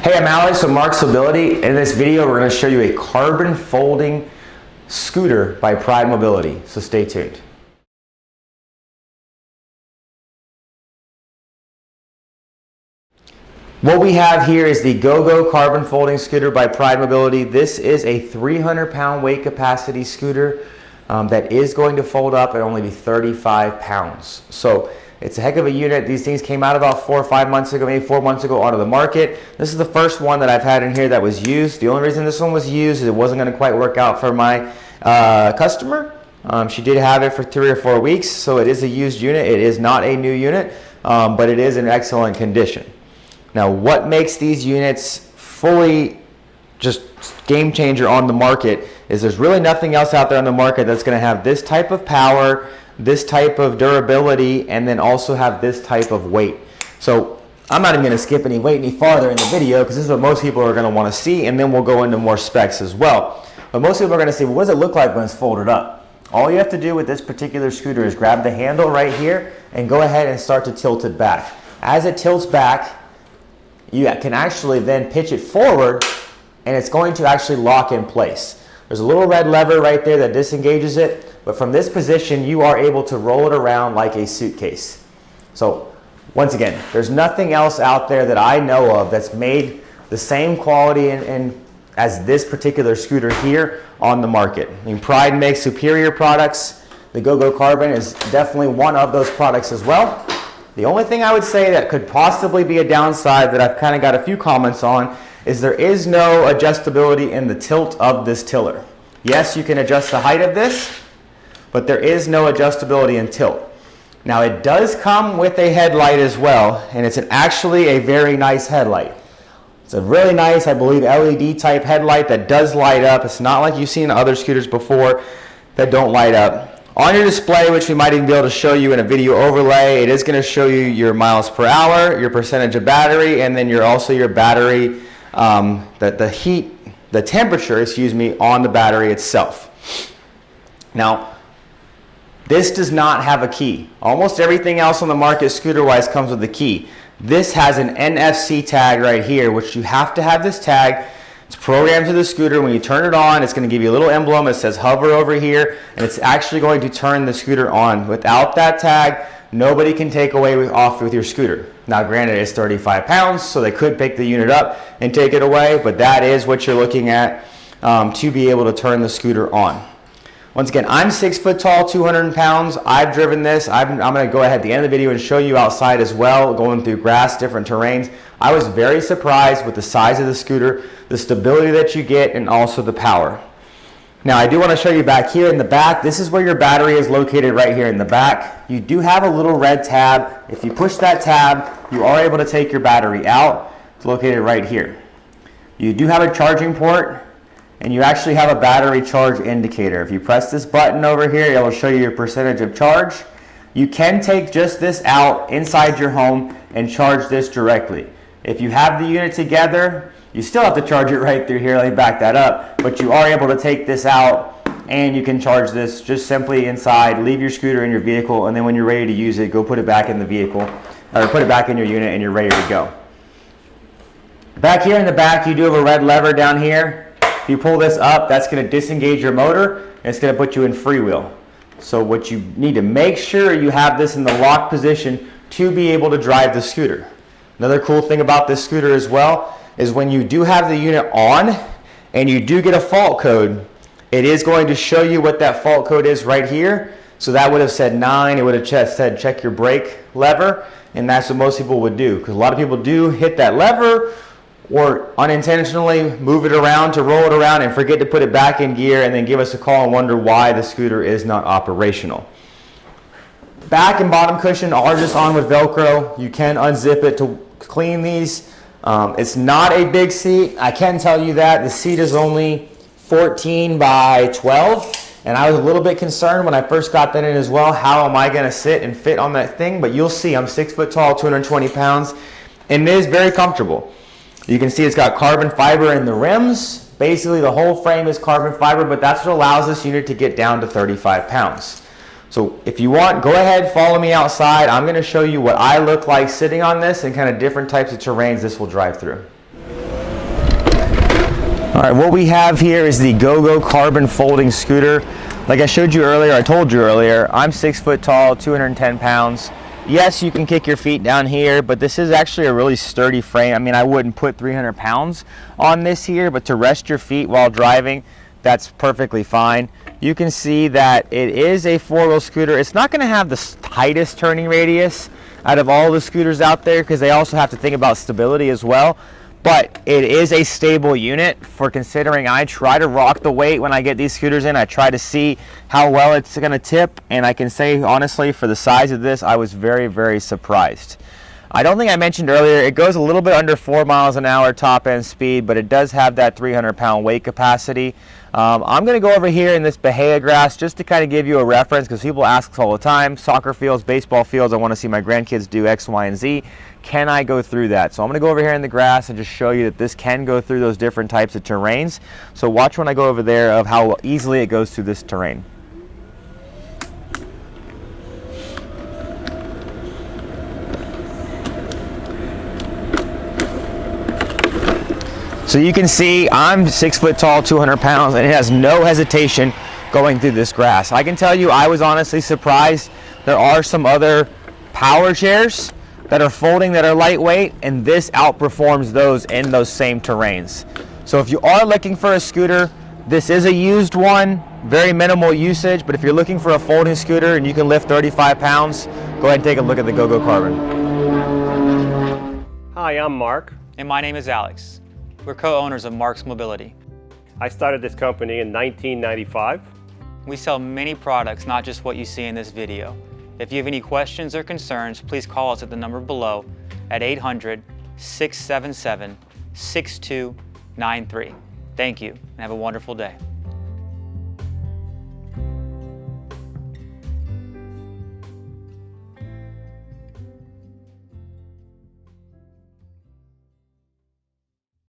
Hey, I'm Alex from Marc's Usability. In this video, we're going to show you a carbon folding scooter by Pride Mobility, so stay tuned. What we have here is the GoGo carbon folding scooter by Pride Mobility. This is a 300-pound weight capacity scooter that is going to fold up and only be 35 pounds. So it's a heck of a unit. These things came out about 4 or 5 months ago, maybe 4 months ago, onto the market. This is the first one that I've had in here that was used. The only reason this one was used is it wasn't going to quite work out for my customer. She did have it for 3 or 4 weeks, so it is a used unit. It is not a new unit, but it is in excellent condition. Now, what makes these units fully just game changer on the market is there's really nothing else out there on the market that's going to have this type of power, this type of durability, and then also have this type of weight. So I'm not even going to skip any weight any farther in the video because this is what most people are going to want to see, and then we'll go into more specs as well. But most people are going to say, well, what does it look like when it's folded up? All you have to do with this particular scooter is grab the handle right here and go ahead and start to tilt it back. As it tilts back, you can actually then pitch it forward and it's going to actually lock in place. There's a little red lever right there that disengages it, but from this position you are able to roll it around like a suitcase. So once again, there's nothing else out there that I know of that's made the same quality as this particular scooter here on the market. I mean, Pride makes superior products. The GoGo Carbon is definitely one of those products as well. The only thing I would say that could possibly be a downside that I've kind of got a few comments on is there is no adjustability in the tilt of this tiller. Yes, you can adjust the height of this, but there is no adjustability in tilt. Now, it does come with a headlight as well, and it's actually a very nice headlight. It's a really nice, I believe, LED type headlight that does light up. It's not like you've seen other scooters before that don't light up. On your display, which we might even be able to show you in a video overlay, it is going to show you your miles per hour, your percentage of battery, and then also your battery, the temperature, excuse me, on the battery itself. Now, this does not have a key. Almost everything else on the market scooter-wise comes with a key. This has an NFC tag right here, which you have to have this tag. It's programmed to the scooter. When you turn it on, it's going to give you a little emblem. It says hover over here, and it's actually going to turn the scooter on. Without that tag, nobody can take off with your scooter. Now, granted, it's 35 pounds, so they could pick the unit up and take it away, but that is what you're looking at to be able to turn the scooter on. Once again, I'm 6 foot tall, 200 pounds. I've driven this. I'm going to go ahead at the end of the video and show you outside as well, going through grass, different terrains. I was very surprised with the size of the scooter, the stability that you get, and also the power. Now, I do want to show you back here in the back. This is where your battery is located right here in the back. You do have a little red tab. If you push that tab, you are able to take your battery out. It's located right here. You do have a charging port, and you actually have a battery charge indicator. If you press this button over here, it will show you your percentage of charge. You can take just this out inside your home and charge this directly. If you have the unit together, you still have to charge it right through here. Let me back that up. But you are able to take this out and you can charge this just simply inside, leave your scooter in your vehicle, and then when you're ready to use it, go put it back in the vehicle, or put it back in your unit and you're ready to go. Back here in the back, you do have a red lever down here. If you pull this up, that's going to disengage your motor and it's going to put you in freewheel. So what you need to make sure you have this in the lock position to be able to drive the scooter. Another cool thing about this scooter as well is when you do have the unit on and you do get a fault code, it is going to show you what that fault code is right here. So that would have said 9, it would have said check your brake lever, and that's what most people would do, because a lot of people do hit that lever or unintentionally move it around to roll it around and forget to put it back in gear and then give us a call and wonder why the scooter is not operational. Back and bottom cushion are just on with Velcro. You can unzip it to clean these. It's not a big seat. I can tell you that. The seat is only 14 by 12, and I was a little bit concerned when I first got that in as well. How am I going to sit and fit on that thing? But you'll see, I'm 6 foot tall, 220 pounds, and it is very comfortable. You can see it's got carbon fiber in the rims. Basically, the whole frame is carbon fiber, but that's what allows this unit to get down to 35 pounds. So if you want, go ahead, follow me outside. I'm going to show you what I look like sitting on this and kind of different types of terrains this will drive through. All right, what we have here is the GoGo carbon folding scooter. Like I showed you earlier, I told you earlier, I'm 6 foot tall, 210 pounds. Yes, you can kick your feet down here, but this is actually a really sturdy frame. I mean, I wouldn't put 300 pounds on this here, but to rest your feet while driving, that's perfectly fine. You can see that it is a four-wheel scooter. It's not gonna have the tightest turning radius out of all the scooters out there because they also have to think about stability as well. But it is a stable unit for considering I try to rock the weight when I get these scooters in. I try to see how well it's going to tip, and I can say honestly for the size of this, I was very, very surprised. I don't think I mentioned earlier, it goes a little bit under 4 miles an hour top end speed, but it does have that 300-pound weight capacity. I'm going to go over here in this Bahia grass just to kind of give you a reference because people ask us all the time, soccer fields, baseball fields, I want to see my grandkids do X, Y, and Z. Can I go through that? So I'm going to go over here in the grass and just show you that this can go through those different types of terrains. So watch when I go over there of how easily it goes through this terrain. So you can see I'm 6 foot tall, 200 pounds, and it has no hesitation going through this grass. I can tell you I was honestly surprised. There are some other power chairs that are folding that are lightweight, and this outperforms those in those same terrains. So if you are looking for a scooter, this is a used one, very minimal usage, but if you're looking for a folding scooter and you can lift 35 pounds, go ahead and take a look at the GoGo Carbon. Hi, I'm Mark. And my name is Alex. We're co-owners of Marc's Mobility. I started this company in 1995. We sell many products, not just what you see in this video. If you have any questions or concerns, please call us at the number below at 800-677-6293. Thank you, and have a wonderful day.